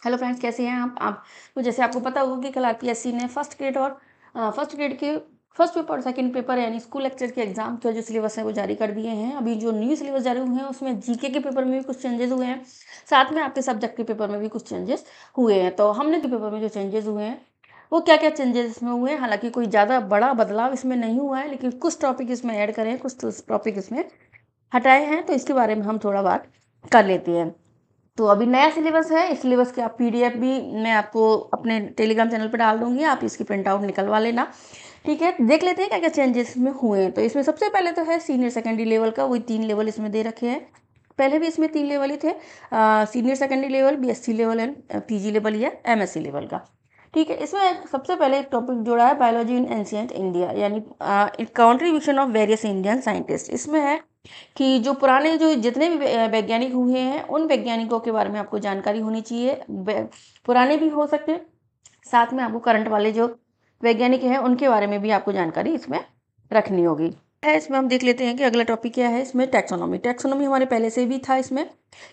Hello friends, कैसे हैं आप तो जैसे आपको पता होगा कि कल आरपीएससी ने फर्स्ट ग्रेड के फर्स्ट पेपर और सेकंड पेपर यानी स्कूल लेक्चर के एग्जाम के जो सिलेबस है वो जारी कर दिए हैं। अभी जो न्यू सिलेबस जारी हुए हैं उसमें जीके के पेपर में भी कुछ चेंजेस हुए हैं, साथ में आपके सब्जेक्ट के पेपर में भी कुछ चेंजेस हुए हैं। तो हमने के पेपर में जो चेंजेस हुए हैं वो क्या क्या चेंजेस इसमें हुए हैं, हालांकि कोई ज़्यादा बड़ा बदलाव इसमें नहीं हुआ है, लेकिन कुछ टॉपिक इसमें ऐड करें, कुछ टॉपिक इसमें हटाए हैं, तो इसके बारे में हम थोड़ा बात कर लेते हैं। तो अभी नया सिलेबस है, इस सिलेबस के आप पीडीएफ भी मैं आपको अपने टेलीग्राम चैनल पर डाल दूंगी, आप इसकी प्रिंट आउट निकलवा लेना। ठीक है, देख लेते हैं क्या क्या चेंजेस इसमें हुए हैं। तो इसमें सबसे पहले तो है सीनियर सेकेंडरी लेवल का, वही 3 लेवल इसमें दे रखे हैं। पहले भी इसमें 3 लेवल ही थे, senior secondary level, BSc level and PG level या एमएससी लेवल का। ठीक है, इसमें सबसे पहले एक टॉपिक जोड़ा है बायोलॉजी इन एंशिएंट इंडिया, यानी contribution of various Indian scientist. इसमें है कि जो पुराने जो जितने भी वैज्ञानिक हुए हैं उन वैज्ञानिकों के बारे में आपको जानकारी होनी चाहिए। पुराने भी हो सकते हैं, साथ में आपको करंट वाले जो वैज्ञानिक हैं उनके बारे में भी आपको जानकारी इसमें रखनी होगी। है इसमें हम देख लेते हैं कि अगला टॉपिक क्या है। इसमें टैक्सोनॉमी, टैक्सोनॉमी हमारे पहले से भी था इसमें,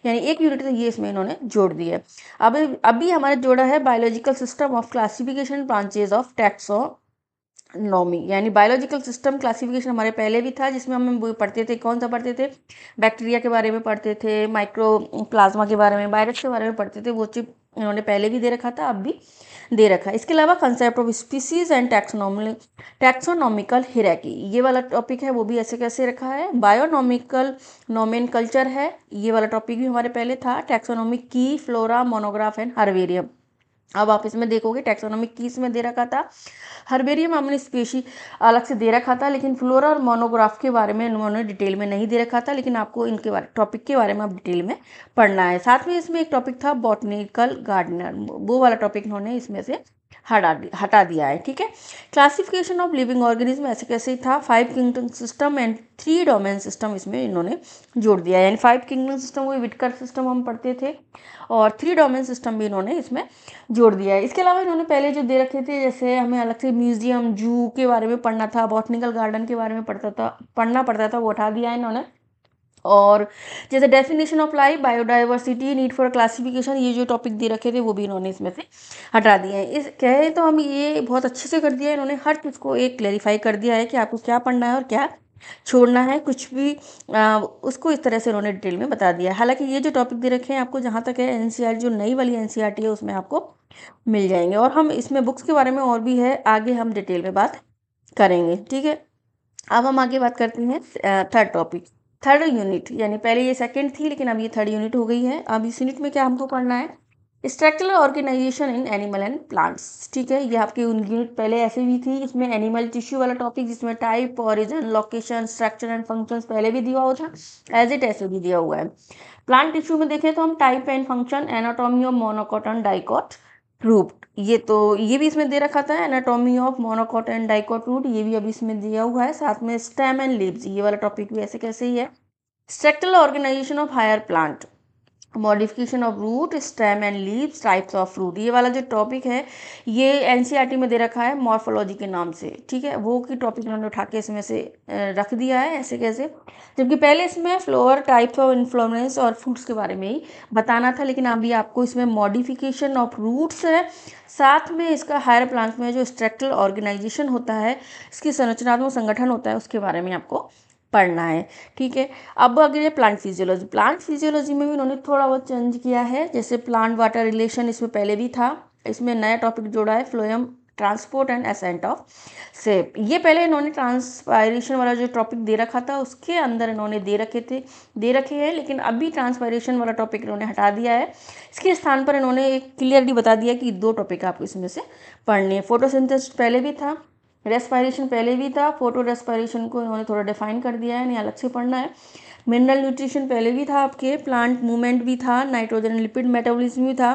यानी एक यूनिट तो ये इसमें इन्होंने जोड़ दिया है। अब अभी हमारे जोड़ा है biological system of classification branches of taxonomy, यानी बायोलॉजिकल सिस्टम क्लासिफिकेशन हमारे पहले भी था, जिसमें हम वो पढ़ते थे, कौन सा पढ़ते थे, बैक्टीरिया के बारे में पढ़ते थे, माइक्रो प्लाज्मा के बारे में, वायरस के बारे में पढ़ते थे। वो चीज इन्होंने पहले भी दे रखा था, अब भी दे रखा है। इसके अलावा concept of species and taxonomical hierarchy, ये वाला टॉपिक है, वो भी ऐसे कैसे रखा है। बायोनॉमिकल नोमेनकल्चर है, ये वाला टॉपिक भी हमारे पहले था। टैक्सोनॉमिक की, फ्लोरा, मोनोग्राफ एंड हर्बेरियम। अब आप इसमें देखोगे टैक्सोनॉमिक की इसमें दे रखा था, हर्बेरियम हमने स्पेशी अलग से दे रखा था, लेकिन फ्लोरा और मोनोग्राफ के बारे में उन्होंने डिटेल में नहीं दे रखा था, लेकिन आपको इनके बारे टॉपिक के बारे में आप डिटेल में पढ़ना है। साथ में इसमें एक टॉपिक था बॉटनिकल गार्डनर, वो वाला टॉपिक इन्होंने इसमें से हटा दिया है। ठीक है, क्लासिफिकेशन ऑफ लिविंग ऑर्गेनिज्म ऐसे कैसे ही था। 5 kingdom system and 3 domain system इसमें इन्होंने जोड़ दिया है, यानी 5 किंगडम सिस्टम वही विटकर सिस्टम हम पढ़ते थे, और 3 डोमेन सिस्टम भी इन्होंने इसमें जोड़ दिया है। इसके अलावा इन्होंने पहले जो दे रखे थे, जैसे हमें अलग से म्यूजियम, जू के बारे में पढ़ना था, बॉटनिकल गार्डन के बारे में पढ़ना पड़ता था, वो हटा दिया है इन्होंने। और जैसे definition of life, biodiversity, need for classification, ये जो टॉपिक दे रखे थे वो भी इन्होंने इसमें से हटा दिए हैं। इस कहे तो हम ये बहुत अच्छे से कर दिया है इन्होंने, हर चीज़ को एक क्लेरिफाई कर दिया है कि आपको क्या पढ़ना है और क्या छोड़ना है, कुछ भी उसको इस तरह से उन्होंने डिटेल में बता दिया है। हालांकि ये जो टॉपिक दे रखे हैं आपको, जहाँ तक है एनसीईआरटी, जो नई वाली एनसीईआरटी है उसमें आपको मिल जाएंगे, और हम इसमें बुक्स के बारे में और भी है, आगे हम डिटेल में बात करेंगे। ठीक है, अब हम आगे बात करते हैं थर्ड टॉपिक, थर्ड यूनिट, यानी पहले ये सेकंड थी लेकिन अब ये थर्ड यूनिट हो गई है। अब इस यूनिट में क्या हमको पढ़ना है, structural organisation in animal and plants. ठीक है, ये आपकी यूनिट पहले ऐसे भी थी, इसमें एनिमल टिश्यू वाला टॉपिक, जिसमें type, origin, location, structure and functions पहले भी दिया हुआ था, एज इट ऐसे भी दिया हुआ है। प्लांट टिश्यू में देखें तो हम type and function, anatomy of monocot and dicot root, ये भी इसमें दे रखा था, anatomy of monocot and dicot root, ये भी अभी इसमें दिया हुआ है। साथ में स्टेम एंड लीव्स, ये वाला टॉपिक भी ऐसे कैसे ही है। Structural organisation of higher plant, modification of root, stem and leaves, types of fruit, ये वाला जो टॉपिक है ये एनसीईआरटी में दे रखा है मॉर्फोलॉजी के नाम से। ठीक है, वो की टॉपिक उन्होंने उठा के इसमें से रख दिया है ऐसे कैसे, जबकि पहले इसमें फ्लोवर, टाइप्स ऑफ इन्फ्लोरेंस और फ्रूट्स के बारे में ही बताना था, लेकिन अभी आपको इसमें मॉडिफिकेशन ऑफ रूट्स है, साथ में इसका हायर प्लांट्स में जो स्ट्रक्चरल ऑर्गेनाइजेशन होता है, इसकी संरचनात्मक संगठन होता है, उसके बारे में आपको पढ़ना है। ठीक है, अब अगले प्लांट फिजियोलॉजी, प्लांट फिजियोलॉजी में भी उन्होंने थोड़ा बहुत चेंज किया है, जैसे प्लांट वाटर रिलेशन इसमें पहले भी था, इसमें नया टॉपिक जोड़ा है, phloem transport and ascent of sap. ये पहले इन्होंने ट्रांसपायरेशन वाला जो टॉपिक दे रखा था उसके अंदर इन्होंने दे रखे हैं, लेकिन अभी ट्रांसपायरेशन वाला टॉपिक इन्होंने हटा दिया है। इसके स्थान पर इन्होंने एक क्लियरली बता दिया कि 2 टॉपिक आपको इसमें से पढ़ने हैं। फोटोसिंथेसिस पहले भी था, रेस्पायरेशन पहले भी था, फोटो रेस्पायरेशन को इन्होंने थोड़ा डिफाइन कर दिया है, नहीं अलग से पढ़ना है। मिनरल न्यूट्रिशन पहले भी था आपके, प्लांट मूवमेंट भी था, नाइट्रोजन लिपिड मेटाबॉलिज्म भी था,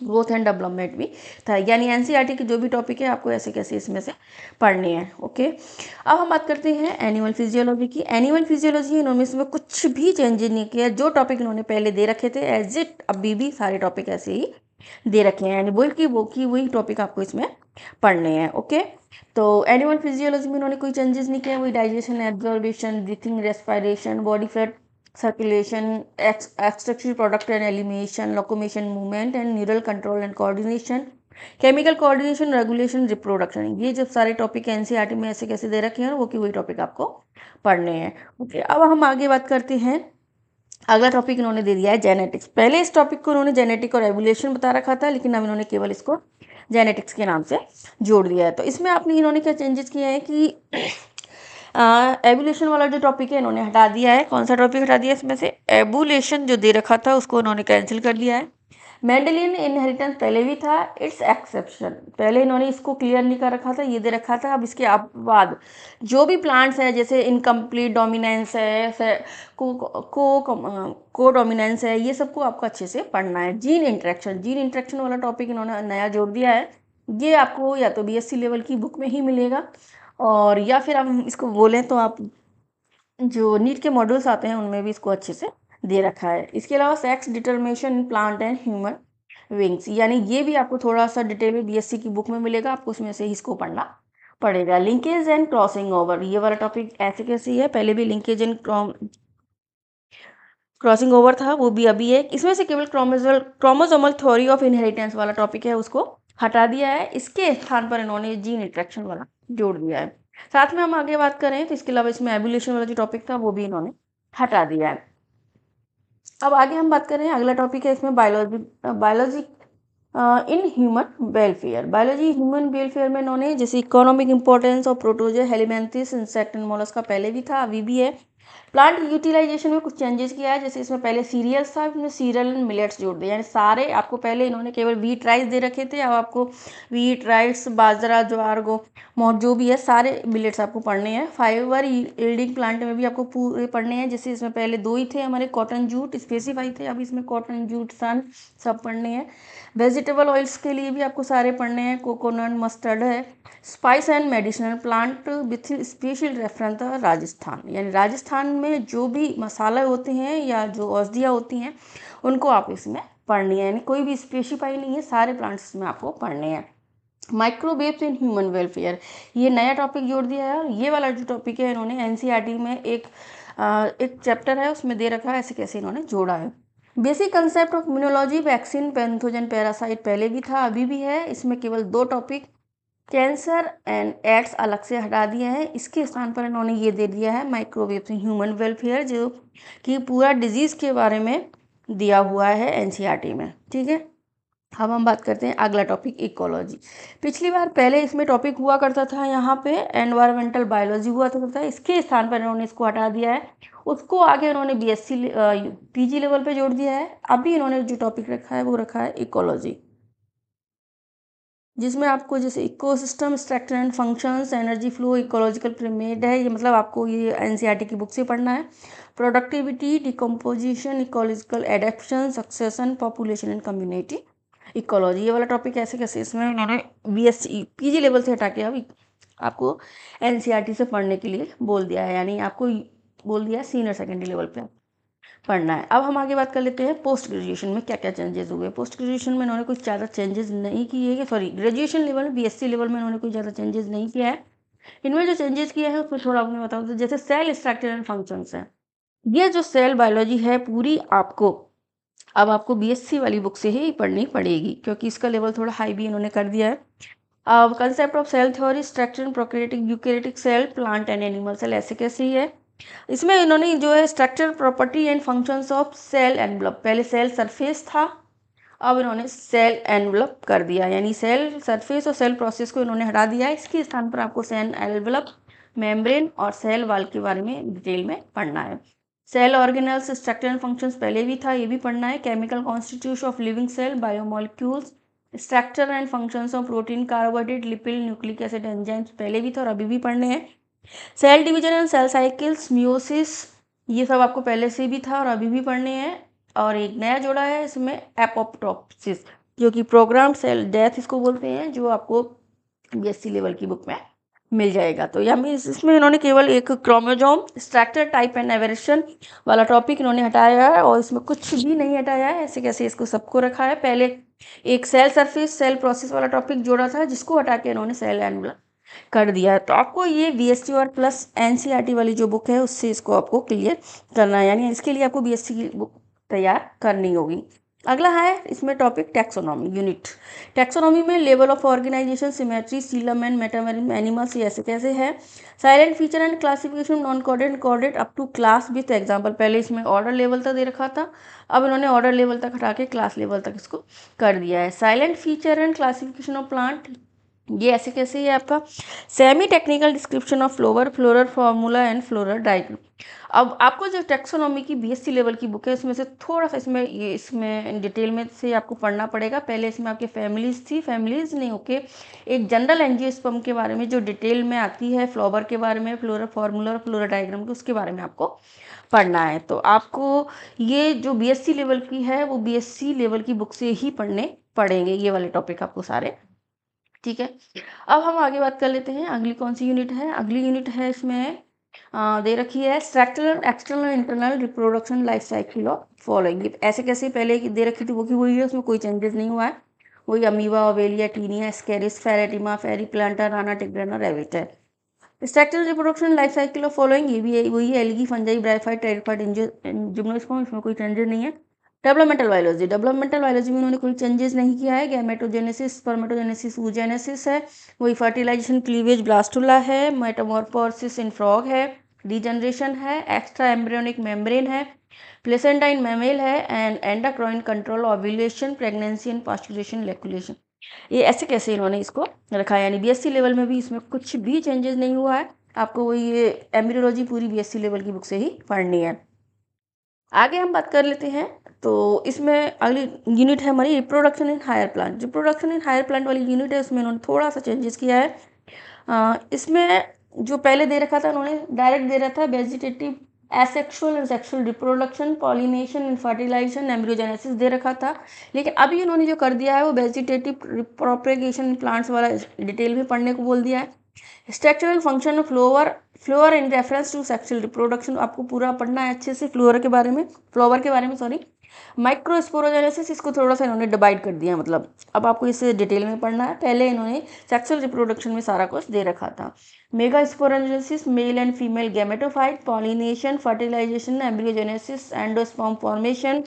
ग्रोथ एंड डेवलपमेंट भी था, यानी एनसीईआरटी के जो भी टॉपिक है आपको ऐसे कैसे इसमें से पढ़ने हैं। ओके, अब हम बात करते हैं एनिमल फिजियोलॉजी की। एनिमल फिजियोलॉजी इन्होंने इसमें कुछ भी चेंजेस नहीं किया, जो टॉपिक इन्होंने पहले दे रखे थे एज इट अभी भी सारे टॉपिक ऐसे ही दे रखे हैं, यानी वही टॉपिक आपको इसमें पढ़ने हैं। ओके, तो एनिमल फिजियोलॉजी में इन्होंने कोई चेंजेस नहीं किया, वही digestion, absorption, breathing, respiration, body fat circulation, extraction product and elimination, locomotion movement and neural control and coordination, chemical coordination, regulation, reproduction. ये जब सारे टॉपिक एनसीईआरटी में ऐसे कैसे दे रखे हैं वो कि वही टॉपिक आपको पढ़ने हैं। ओके, अब हम आगे बात करते हैं। अगला टॉपिक इन्होंने दे दिया है जेनेटिक्स। पहले इस टॉपिक को इन्होंने जेनेटिक और एवोल्यूशन बता रखा था, लेकिन अब इन्होंने केवल इसको जेनेटिक्स के नाम से जोड़ दिया है। तो इसमें आपने इन्होंने क्या चेंजेस किए हैं कि एवोल्यूशन वाला जो टॉपिक है इन्होंने हटा दिया है। कौन सा टॉपिक हटा दिया है इसमें से? एवोल्यूशन जो दे रखा था उसको इन्होंने कैंसिल कर दिया है। मेंडेलियन इनहेरिटेंस पहले भी था, इट्स एक्सेप्शन। पहले इन्होंने इसको क्लियर नहीं कर रखा था, ये दे रखा था। अब इसके बाद जो भी प्लांट्स है, जैसे इनकम्प्लीट डोमिनेंस है, को डोमिनेंस है, ये सबको आपको अच्छे से पढ़ना है। जीन इंट्रैक्शन वाला टॉपिक इन्होंने नया जोड़ दिया है। ये आपको या तो बीएससी लेवल की बुक में ही मिलेगा, और या फिर हम इसको बोलें तो आप जो नीट के मॉड्यूल्स आते हैं उनमें भी इसको अच्छे से दे रखा है। इसके अलावा sex determination in plant and human wings, यानी ये भी आपको थोड़ा सा डिटेल में बीएससी की बुक में मिलेगा, आपको उसमें से इसको पढ़ना पड़ेगा। लिंकेज एंड क्रॉसिंग ओवर, ये वाला टॉपिक ऐसे कैसे है, पहले भी लिंकेज एंड क्रॉसिंग ओवर था, वो भी अभी है। इसमें से केवल क्रोमोसोमल थ्योरी ऑफ इनहेरिटेंस वाला टॉपिक है, उसको हटा दिया है। इसके स्थान पर इन्होंने जीन इंट्रैक्शन वाला जोड़ दिया है। साथ में हम आगे बात करें तो इसके अलावा इसमें एवोल्यूशन वाला जो टॉपिक था वो भी इन्होंने हटा दिया है। अब आगे हम बात करें, अगला टॉपिक है इसमें biology in human welfare. Biology human welfare में इन्होंने जैसे इकोनॉमिक इंपॉर्टेंस और प्रोटोजोआ हेलिमेंथिस इंसेक्ट एंड मोलस्क का पहले भी था, अभी भी है। प्लांट यूटिलाइजेशन में कुछ चेंजेस किया है, जैसे इसमें पहले सीरियल्स था, इसमें सीरियल एंड मिलेट्स जोड़ दिए। यानी सारे आपको पहले इन्होंने केवल व्हीट राइस दे रखे थे, अब आपको व्हीट राइस, बाजरा, ज्वार, मोठ जो भी है सारे मिलेट्स आपको पढ़ने हैं। फाइबर यील्डिंग प्लांट में भी आपको पूरे पढ़ने हैं, जैसे इसमें पहले 2 ही थे हमारे, कॉटन जूट स्पेसिफाई थे, अब इसमें कॉटन जूट सन सब पढ़ने हैं। वेजिटेबल ऑयल्स के लिए भी आपको सारे पढ़ने हैं, कोकोनट, मस्टर्ड है। Spice and medicinal plant with special reference Rajasthan, यानी राजस्थान में जो भी मसाला होते हैं या जो औषधियाँ होती हैं उनको आप इसमें पढ़नी है, यानी कोई भी स्पेसिफाई नहीं है, सारे प्लांट्स इसमें आपको पढ़ने हैं। माइक्रोवेव्स इन ह्यूमन वेलफेयर, ये नया टॉपिक जोड़ दिया है। और ये वाला जो टॉपिक है इन्होंने एनसीईआरटी में एक चैप्टर है उसमें दे रखा है, ऐसे कैसे इन्होंने जोड़ा है। Basic concept of immunology, vaccine, pathogen, parasite पहले भी था, अभी भी है। इसमें केवल 2 टॉपिक कैंसर एंड एड्स अलग से हटा दिए हैं, इसके स्थान पर इन्होंने ये दे दिया है माइक्रोवेव ह्यूमन वेलफेयर, जो कि पूरा डिजीज़ के बारे में दिया हुआ है एनसीईआरटी में। ठीक है, अब हम बात करते हैं अगला टॉपिक इकोलॉजी। पिछली बार पहले इसमें टॉपिक हुआ करता था, यहाँ पे एनवायरमेंटल बायोलॉजी हुआ करता था, इसके स्थान पर इन्होंने इसको हटा दिया है। उसको आगे इन्होंने बीएससी पीजी लेवल पे जोड़ दिया है। अभी इन्होंने जो टॉपिक रखा है वो रखा है इकोलॉजी, जिसमें आपको जैसे ecosystem structure and functions, energy flow, ecological pyramid है, ये मतलब आपको ये एनसीईआरटी की बुक से पढ़ना है। Productivity, decomposition, ecological adaptation, succession, population and community ecology, ये वाला टॉपिक ऐसे कैसे इसमें उन्होंने बीएससी पीजी लेवल से हटा के अब आपको एनसीईआरटी से पढ़ने के लिए बोल दिया है, यानी आपको बोल दिया है सीनियर सेकेंडरी लेवल पे पढ़ना है। अब हम आगे बात कर लेते हैं पोस्ट ग्रेजुएशन में क्या क्या चेंजेस हुए। पोस्ट ग्रेजुएशन में इन्होंने कुछ ज़्यादा चेंजेस नहीं किए हैं, सॉरी ग्रेजुएशन लेवल में बीएससी लेवल में इन्होंने कुछ ज़्यादा चेंजेस नहीं किया है। इनमें जो चेंजेस किया है उसमें थोड़ा आपने बताऊँ तो जैसे सेल स्ट्रक्चर एंड फंक्शंस है, ये जो सेल बायोलॉजी है पूरी आपको अब आपको बीएससी वाली बुक से ही पढ़नी पड़ेगी, क्योंकि इसका लेवल थोड़ा हाई भी इन्होंने कर दिया है। अब concept of cell theory, structure and prokaryotic, eukaryotic cell, plant and animal cell ऐसे कैसे ही है। इसमें इन्होंने जो है structure, property and functions of cell envelope, पहले सेल सरफेस था, अब इन्होंने सेल एनवलप कर दिया, यानी सेल सरफेस और सेल प्रोसेस को इन्होंने हटा दिया है। इसके स्थान पर आपको सेल एनवलप, मेम्ब्रेन और सेल वॉल के बारे में डिटेल में पढ़ना है। Cell organelles, structure and functions पहले भी था, ये भी पढ़ना है। Chemical constitution of living cell, biomolecules, structure and functions of protein, carbohydrate, lipid, nucleic acid, enzymes पहले भी था और अभी भी पढ़ने हैं। Cell division and cell cycles, meiosis, ये सब आपको पहले से भी था और अभी भी पढ़ने हैं। और एक नया जोड़ा है इसमें एपोप्टोसिस, जो कि प्रोग्राम्ड सेल डेथ इसको बोलते हैं, जो आपको बीएससी लेवल की बुक में मिल जाएगा। तो यहाँ में इसमें इन्होंने केवल एक chromosome structure, type and aberration वाला टॉपिक इन्होंने हटाया है, और इसमें कुछ भी नहीं हटाया है, ऐसे कैसे इसको सबको रखा है। पहले एक सेल सरफेस, सेल प्रोसेस वाला टॉपिक जोड़ा था, जिसको हटा के इन्होंने सेल एनवलप कर दिया है। तो आपको ये बीएससी और प्लस एनसीईआरटी वाली जो बुक है उससे इसको आपको क्लियर करना है, यानी इसके लिए आपको बीएससी की बुक तैयार करनी होगी। अगला है इसमें टॉपिक टैक्सोनॉमी यूनिट। टैक्सोनॉमी में level of organisation, symmetry, Seelam and मेटामेरिन animals, ये ऐसे कैसे है। Silent feature and classification, non coded, coded up to class with example. पहले इसमें ऑर्डर लेवल तक दे रखा था, अब इन्होंने ऑर्डर लेवल तक हटा के क्लास लेवल तक इसको कर दिया है। Silent feature and classification of plant, ये ऐसे कैसे है आपका। Semi technical description of flower, floral formula and floral diagram. अब आपको जो टैक्सोनॉमी की बीएससी लेवल की बुक है उसमें से थोड़ा सा इसमें डिटेल में से आपको पढ़ना पड़ेगा। पहले इसमें आपके फैमिलीज थी, फैमिलीज नहीं होके एक जनरल एंजियोस्पर्म के बारे में जो डिटेल में आती है, फ्लावर के बारे में, फ्लोरल फार्मूला और फ्लोरल डायग्राम के, उसके बारे में आपको पढ़ना है। तो आपको ये जो बीएससी लेवल की है वो बीएससी लेवल की बुक से ही पढ़ने पड़ेंगे, ये वाले टॉपिक आपको सारे, ठीक है। अब हम आगे बात कर लेते हैं अगली कौन सी यूनिट है। अगली यूनिट है इसमें दे रखी है structural external internal reproduction life cycle of following. ऐसे कैसे पहले दे रखी थी वो की वही है, उसमें कोई चेंजेस नहीं हुआ है। वही अमीबा, ओवेलिया, टीनिया, स्केरिस, फेरेटिमा, फेरी प्लांटा, राना, टिग्राना, रेविट है। Structural reproduction life cycle of following, ये भी वही है, एल्गी, फंजाई, ब्राइफाइट, टेरिफाइट, जिम्नोस्पर्म, इसमें कोई चेंजेस नहीं है। डेवलपमेंटल बायोलॉजी, डेवलपमेंटल बायोलॉजी में उन्होंने कोई चेंजेस नहीं किया है। गैमेटोजेनेसिस, स्पर्मेटोजेनेसिस, oogenesis है, वही फर्टिलाइजेशन, क्लीवेज, ब्लास्टुला है, मेटामॉर्फोसिस इन फ्रॉग है, रीजनरेशन है, एक्स्ट्रा एम्ब्रियोनिक मेम्ब्रेन है, प्लेसेंटा इन मैमेल है, and endocrine control, ovulation, pregnancy and parturition, lactation. ये ऐसे कैसे इन्होंने इसको रखा है, यानी बीएससी लेवल में भी इसमें कुछ भी चेंजेस नहीं हुआ है। आपको वही ये एम्ब्रियोलॉजी पूरी बीएससी लेवल की बुक से ही पढ़नी है। आगे हम बात कर लेते हैं, तो इसमें अगली यूनिट है हमारी reproduction in higher plant. Reproduction in higher plant वाली यूनिट है, उसमें उन्होंने थोड़ा सा चेंजेस किया है। इसमें जो पहले दे रखा था उन्होंने डायरेक्ट दे रखा था vegetative, asexual and sexual reproduction, pollination and fertilisation, embryogenesis दे रखा था। लेकिन अभी उन्होंने जो कर दिया है वो वेजिटेटिव प्रोपेगेशन प्लांट्स वाला डिटेल में पढ़ने को बोल दिया है। Structural function of flower in reference to sexual reproduction, आपको पूरा पढ़ना है अच्छे से फ्लोवर के बारे में, सॉरी। माइक्रोस्पोरोजेनेसिस, इसको थोड़ा सा इन्होंने डिवाइड कर दिया, मतलब अब आपको इसे डिटेल में पढ़ना है। पहले इन्होंने सेक्सुअल रिप्रोडक्शन में सारा कुछ दे रखा था। Megasporogenesis, male and female gametophyte, pollination, fertilisation, embryogenesis, endosperm formation,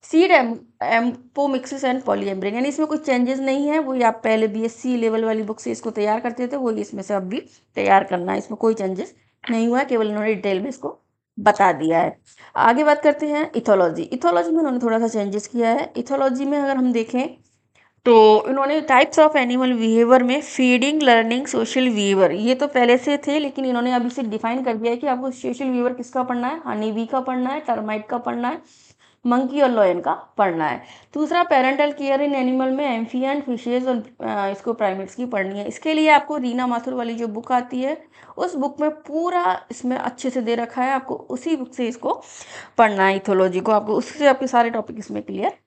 seed apomixis and polyembryony, यानी इसमें कुछ चेंजेस नहीं है। वही आप पहले बीएससी लेवल वाली बुक से इसको तैयार करते थे, वही इसमें से अब भी तैयार करना है। इसमें कोई चेंजेस नहीं हुआ है, केवल इन्होंने डिटेल में इसको बता दिया है। आगे बात करते हैं इथोलॉजी। इथोलॉजी में उन्होंने थोड़ा सा चेंजेस किया है। इथोलॉजी में अगर हम देखें तो इन्होंने टाइप्स ऑफ एनिमल बिहेवियर में फीडिंग, लर्निंग, सोशल बिहेवियर, ये तो पहले से थे, लेकिन इन्होंने अभी से डिफाइन कर दिया है कि आपको सोशल बिहेवियर किसका पढ़ना है, हनी बी का पढ़ना है, टर्माइट का पढ़ना है, मंकी और लॉयन का पढ़ना है। दूसरा पेरेंटल केयर इन एनिमल में एम्फियन, फिशेज और इसको प्राइमेट्स की पढ़नी है। इसके लिए आपको रीना माथुर वाली जो बुक आती है उस बुक में पूरा इसमें अच्छे से दे रखा है, आपको उसी बुक से इसको पढ़ना है। इथोलॉजी को आपको उससे आपके सारे टॉपिक इसमें क्लियर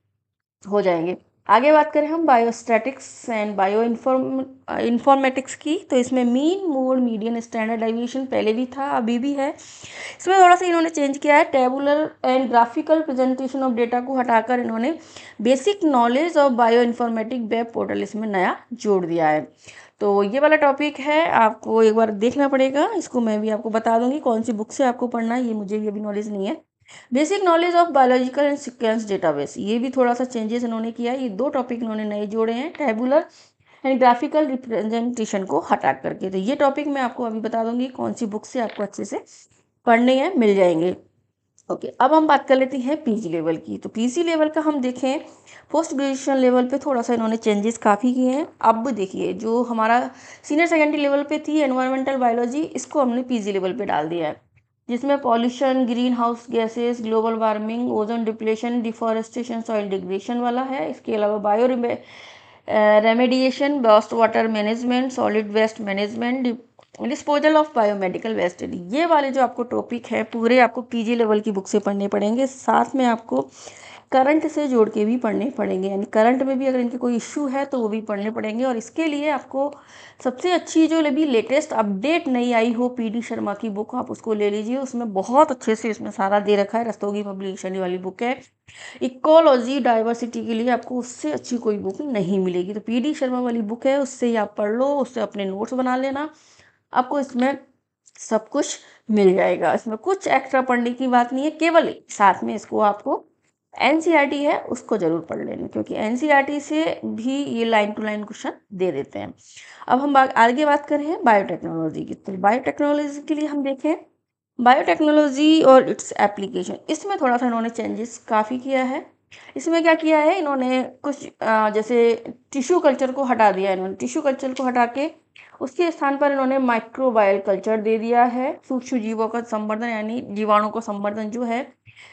हो जाएंगे। आगे बात करें हम बायोस्टैटिक्स एंड बायो इन्फॉर्मेटिक्स की, तो इसमें mean, mode, median, standard deviation पहले भी था, अभी भी है। इसमें थोड़ा सा इन्होंने चेंज किया है। Tabular and graphical presentation of data को हटाकर इन्होंने basic knowledge of bioinformatic web portal इसमें नया जोड़ दिया है। तो ये वाला टॉपिक है, आपको एक बार देखना पड़ेगा। इसको मैं भी आपको बता दूंगी कौन सी बुक से आपको पढ़ना है, ये मुझे भी अभी नॉलेज नहीं है। Basic knowledge of biological and sequence database, ये भी थोड़ा सा चेंजेस इन्होंने किया है। ये दो टॉपिक इन्होंने नए जोड़े हैं, टेबुलर एंड ग्राफिकल रिप्रेजेंटेशन को हटा करके। तो ये टॉपिक मैं आपको अभी बता दूंगी कौन सी बुक से आपको अच्छे से पढ़ने हैं, मिल जाएंगे। ओके, अब हम बात कर लेते हैं पीजी लेवल की। तो पीजी लेवल का हम देखें, पोस्ट ग्रेजुएशन लेवल पे थोड़ा सा इन्होंने चेंजेस काफ़ी किए हैं। अब देखिए जो हमारा सीनियर सेकेंडरी लेवल पे थी एनवायरमेंटल बायोलॉजी, इसको हमने पीजी लेवल पे डाल दिया है, जिसमें pollution, greenhouse gases, global warming, ozone depletion, deforestation, soil degradation वाला है। इसके अलावा bioremediation, waste water management, solid waste management, disposal of biomedical waste, ये वाले जो आपको टॉपिक है पूरे आपको पीजी लेवल की बुक से पढ़ने पड़ेंगे। साथ में आपको करंट से जोड़ के भी पढ़ने पड़ेंगे, यानी करंट में भी अगर इनके कोई इश्यू है तो वो भी पढ़ने पड़ेंगे। और इसके लिए आपको सबसे अच्छी जो अभी लेटेस्ट अपडेट नहीं आई हो पीडी शर्मा की बुक, आप उसको ले लीजिए। उसमें बहुत अच्छे से इसमें सारा दे रखा है, रस्तोगी पब्लिकेशन वाली बुक है। इकोलॉजी डाइवर्सिटी के लिए आपको उससे अच्छी कोई बुक नहीं मिलेगी, तो पीडी शर्मा वाली बुक है, उससे ही आप पढ़ लो, उससे अपने नोट्स बना लेना, आपको इसमें सब कुछ मिल जाएगा। इसमें कुछ एक्स्ट्रा पढ़ने की बात नहीं है, केवल साथ में इसको आपको एनसीईआरटी है उसको जरूर पढ़ लेना, क्योंकि एनसीईआरटी से भी ये लाइन टू लाइन क्वेश्चन दे देते हैं। अब हम आगे बात कर रहे हैं बायोटेक्नोलॉजी की। तो बायोटेक्नोलॉजी के लिए हम देखें बायोटेक्नोलॉजी और इट्स एप्लीकेशन, इसमें थोड़ा सा इन्होंने चेंजेस काफ़ी किया है। इसमें क्या किया है इन्होंने, कुछ जैसे टिश्यू कल्चर को हटा दिया, इन्होंने टिश्यू कल्चर को हटा के उसके स्थान पर इन्होंने माइक्रोबायल कल्चर दे दिया है। सूक्ष्म जीवों का संवर्धन, यानी जीवाणु का संवर्धन जो है,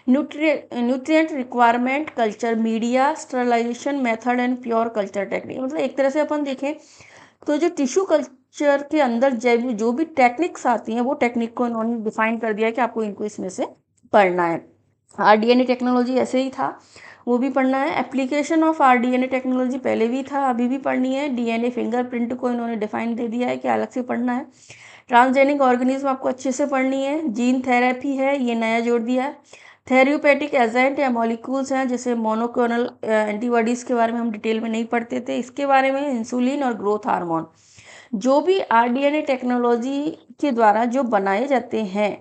nutrient requirement culture media, sterilisation method and pure culture technique. मतलब एक तरह से अपन देखें तो जो टिश्यू कल्चर के अंदर जैव जो भी टेक्निक्स आती हैं वो टेक्निक को इन्होंने डिफाइन कर दिया है कि आपको इनको इसमें से पढ़ना है। आरडीएनए टेक्नोलॉजी ऐसे ही था, वो भी पढ़ना है। एप्लीकेशन ऑफ आरडीएनए टेक्नोलॉजी पहले भी था, अभी भी पढ़नी है। डीएनए फिंगरप्रिंट को इन्होंने डिफाइन दे दिया है कि अलग से पढ़ना है। ट्रांसजेनिक ऑर्गेनिज्म आपको अच्छे से पढ़नी है। जीन थेरेपी है, ये नया जोड़ दिया है। थेरेप्यूटिक एजेंट या मॉलिक्यूल्स हैं, जैसे मोनोक्लोनल एंटीबॉडीज़ के बारे में हम डिटेल में नहीं पढ़ते थे, इसके बारे में इंसुलिन और ग्रोथ हार्मोन, जो भी आरडीएनए टेक्नोलॉजी के द्वारा जो बनाए जाते हैं,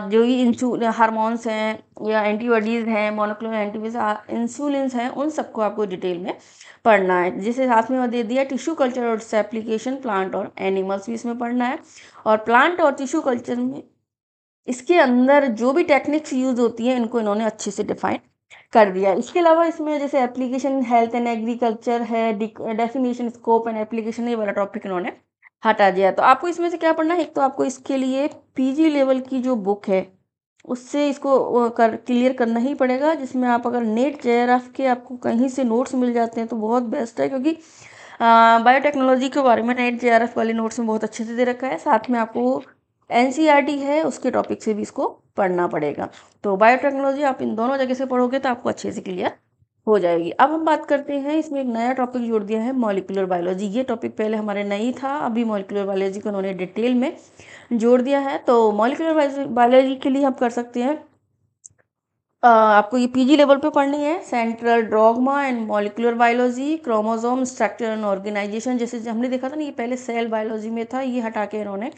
जो भी हार्मोन्स हैं या एंटीबॉडीज़ हैं, मोनोक्लोनल एंटीबॉडीज इंसुलिन्स हैं, उन सबको आपको डिटेल में पढ़ना है। जिसे साथ में दे दिया टिश्यू कल्चर और इससे एप्लीकेशन, प्लांट और एनिमल्स भी इसमें पढ़ना है। और प्लांट और टिश्यू कल्चर में इसके अंदर जो भी टेक्निक्स यूज होती हैं इनको इन्होंने अच्छे से डिफाइन कर दिया। इसके अलावा इसमें जैसे एप्लीकेशन हेल्थ एंड एग्रीकल्चर है, डेफिनेशन स्कोप एंड एप्लीकेशन, ये वाला टॉपिक इन्होंने हटा दिया। तो आपको इसमें से क्या पढ़ना है, एक तो आपको इसके लिए पीजी लेवल की जो बुक है उससे इसको क्लियर करना ही पड़ेगा, जिसमें आप अगर नेट जेआरएफ के आपको कहीं से नोट्स मिल जाते हैं तो बहुत बेस्ट है, क्योंकि बायोटेक्नोलॉजी के बारे में नेट जेआरएफ वाले नोट्स में बहुत अच्छे से दे रखा है। साथ में आपको एनसीईआरटी है उसके टॉपिक से भी इसको पढ़ना पड़ेगा। तो बायोटेक्नोलॉजी आप इन दोनों जगह से पढ़ोगे तो आपको अच्छे से क्लियर हो जाएगी। अब हम बात करते हैं, इसमें एक नया टॉपिक जोड़ दिया है मॉलिक्यूलर बायोलॉजी। ये टॉपिक पहले हमारे नहीं था, अभी मॉलिक्यूलर बायोलॉजी को उन्होंने डिटेल में जोड़ दिया है। तो मॉलिक्यूलर बायोलॉजी के लिए हम कर सकते हैं, आपको ये पीजी लेवल पे पढ़नी है। Central dogma and molecular biology, chromosome structure and organisation, जैसे हमने देखा था ना, ये पहले सेल बायोलॉजी में था, ये हटा के इन्होंने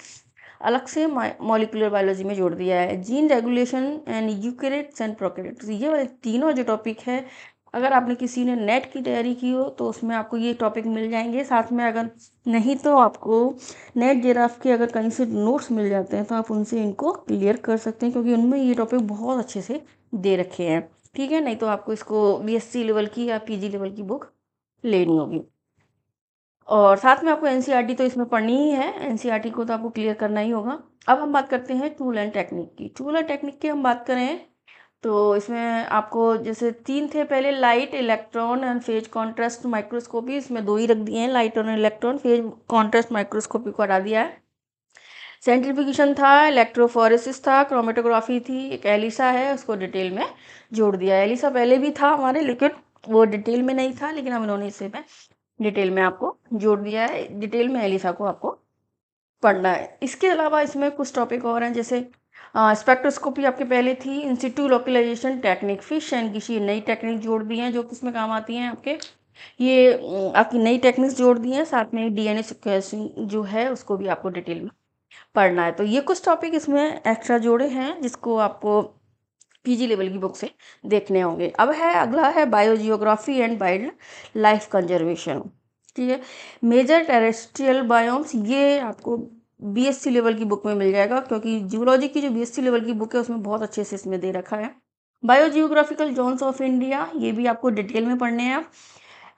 अलग से मॉलिक्यूलर बायोलॉजी में जोड़ दिया है। Gene regulation and eukaryotes and prokaryotes, ये वाले तीनों जो टॉपिक है, अगर आपने किसी ने नेट की तैयारी की हो तो उसमें आपको ये टॉपिक मिल जाएंगे। साथ में अगर नहीं तो आपको नेट जेआरएफ के अगर कहीं से नोट्स मिल जाते हैं तो आप उनसे इनको क्लियर कर सकते हैं, क्योंकि उनमें ये टॉपिक बहुत अच्छे से दे रखे हैं। ठीक है, नहीं तो आपको इसको बीएससी लेवल की या पीजी लेवल की बुक लेनी होगी। और साथ में आपको एनसीईआरटी तो इसमें पढ़नी ही है, एनसीईआरटी को तो आपको क्लियर करना ही होगा। अब हम बात करते हैं टूल एंड टेक्निक की। टूल एंड टेक्निक की हम बात करें तो इसमें आपको जैसे 3 थे पहले, light, electron and phase contrast microscopy, इसमें 2 ही रख दिए हैं, लाइट और इलेक्ट्रॉन। फेज कॉन्ट्रास्ट माइक्रोस्कोपी को हटा दिया है। सेंट्रीफ्यूगेशन था, इलेक्ट्रोफोरेसिस था, क्रोमेटोग्राफी थी, एक एलिसा है उसको डिटेल में जोड़ दिया है। एलिसा पहले भी था हमारे, लेकिन वो डिटेल में नहीं था, लेकिन अब इन्होंने इसे में डिटेल में आपको जोड़ दिया है। डिटेल में एलिसा को आपको पढ़ना है। इसके अलावा इसमें कुछ टॉपिक और हैं, जैसे स्पेक्ट्रोस्कोपी आपके पहले थी, institute localisation technique, fish and किसी नई टेक्निक जोड़ दी हैं जो किसमें काम आती हैं आपके, ये आपकी नई टेक्निक्स जोड़ दी हैं। साथ में डीएनए सिक्वेंसिंग जो है उसको भी आपको डिटेल में पढ़ना है। तो ये कुछ टॉपिक इसमें एक्स्ट्रा जोड़े हैं जिसको आपको पीजी लेवल की बुक से देखने होंगे। अब है अगला है biogeography and wild life conservation. ठीक है, मेजर टेरेस्ट्रियल बायोम्स, ये आपको बीएससी लेवल की बुक में मिल जाएगा, क्योंकि जूलॉजी की जो बीएससी लेवल की बुक है उसमें बहुत अच्छे से इसमें दे रखा है। बायोजियोग्राफिकल जोन्स ऑफ इंडिया, ये भी आपको डिटेल में पढ़ने हैं।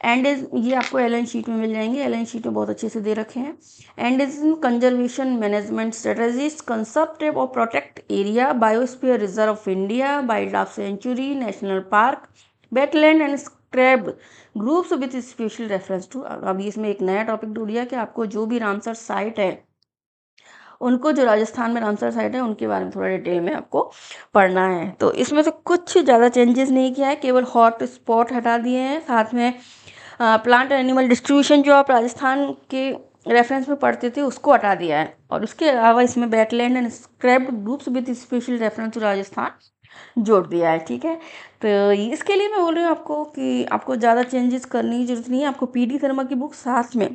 एंड ये आपको एलन शीट में मिल जाएंगे, एलन शीट में बहुत अच्छे से दे रखे हैं। Endemism conservation management strategies, concept of protected area, biosphere reserve of India, wildlife sanctuary, national park, wetland and scrub groups with special reference to. अभी इसमें एक नया टॉपिक ढूंढ दिया कि आपको जो भी रामसर साइट है उनको जो राजस्थान में रामसर साइट है उनके बारे में थोड़ा डिटेल में आपको पढ़ना है। तो इसमें से कुछ ज़्यादा चेंजेस नहीं किया है, केवल हॉट स्पॉट हटा दिए हैं, साथ में प्लांट एनिमल डिस्ट्रीब्यूशन जो आप राजस्थान के रेफरेंस में पढ़ते थे उसको हटा दिया है, और उसके अलावा इसमें wetland and scrapped groups with special reference to Rajasthan जोड़ दिया है। ठीक है, तो इसके लिए मैं बोल रही हूँ आपको कि आपको ज़्यादा चेंजेस करने की जरूरत नहीं है। आपको पीडी शर्मा की बुक साथ में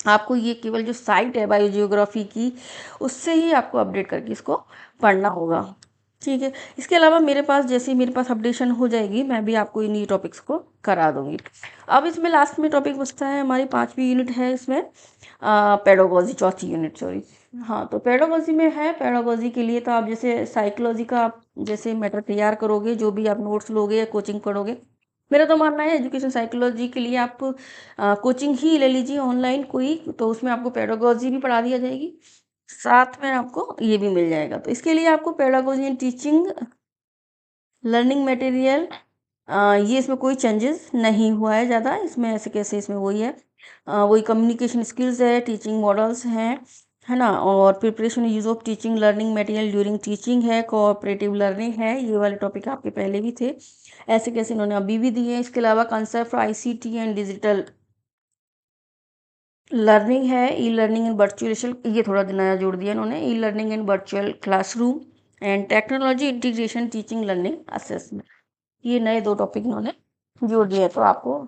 आपको ये केवल जो साइट है बायोजियोग्राफी की उससे ही आपको अपडेट करके इसको पढ़ना होगा। ठीक है, इसके अलावा मेरे पास जैसे ही मेरे पास अपडेशन हो जाएगी मैं भी आपको इन टॉपिक्स को करा दूंगी। अब इसमें लास्ट में टॉपिक बचता है, हमारी 5वीं यूनिट है इसमें पेडागोजी, चौथी यूनिट सॉरी। हाँ, तो पेडागोजी में है, पेडागोजी के लिए तो आप जैसे साइकोलॉजी का आप जैसे मैटर तैयार करोगे, जो भी आप नोट्स लोगे या कोचिंग पढ़ोगे, मेरा तो मानना है एजुकेशन साइकोलॉजी के लिए आप कोचिंग ही ले लीजिए ऑनलाइन कोई, तो उसमें आपको पेडागोजी भी पढ़ा दिया जाएगी, साथ में आपको ये भी मिल जाएगा। तो इसके लिए आपको pedagogy and teaching learning material, ये इसमें कोई चेंजेस नहीं हुआ है ज़्यादा, इसमें ऐसे कैसे इसमें वही है, वही कम्युनिकेशन स्किल्स है, टीचिंग मॉडल्स हैं, है ना, और preparation use of teaching learning material during teaching है, कोऑपरेटिव लर्निंग है, ये वाले टॉपिक आपके पहले भी थे, ऐसे कैसे इन्होंने अभी भी दिए हैं। इसके अलावा concept ICT and digital learning है, ई लर्निंग एंड वर्चुअल, ये थोड़ा नया जोड़ दिया इन्होंने, e learning and virtual classroom and technology integration teaching learning assessment, ये नए 2 टॉपिक इन्होंने जोड़ दिए हैं, तो आपको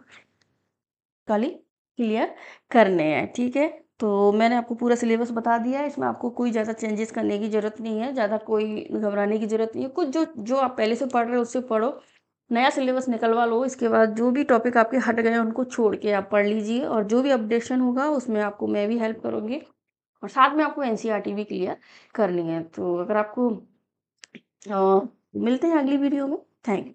खाली क्लियर करने हैं। ठीक है, तो मैंने आपको पूरा सिलेबस बता दिया है, इसमें आपको कोई ज़्यादा चेंजेस करने की ज़रूरत नहीं है, ज़्यादा कोई घबराने की ज़रूरत नहीं है, कुछ जो जो आप पहले से पढ़ रहे हो उससे पढ़ो, नया सिलेबस निकलवा लो, इसके बाद जो भी टॉपिक आपके हट गए हैं उनको छोड़ के आप पढ़ लीजिए, और जो भी अपडेशन होगा उसमें आपको मैं भी हेल्प करूँगी, और साथ में आपको एनसीईआरटी भी क्लियर करनी है। तो अगर आपको मिलते हैं अगली वीडियो में। Thank you.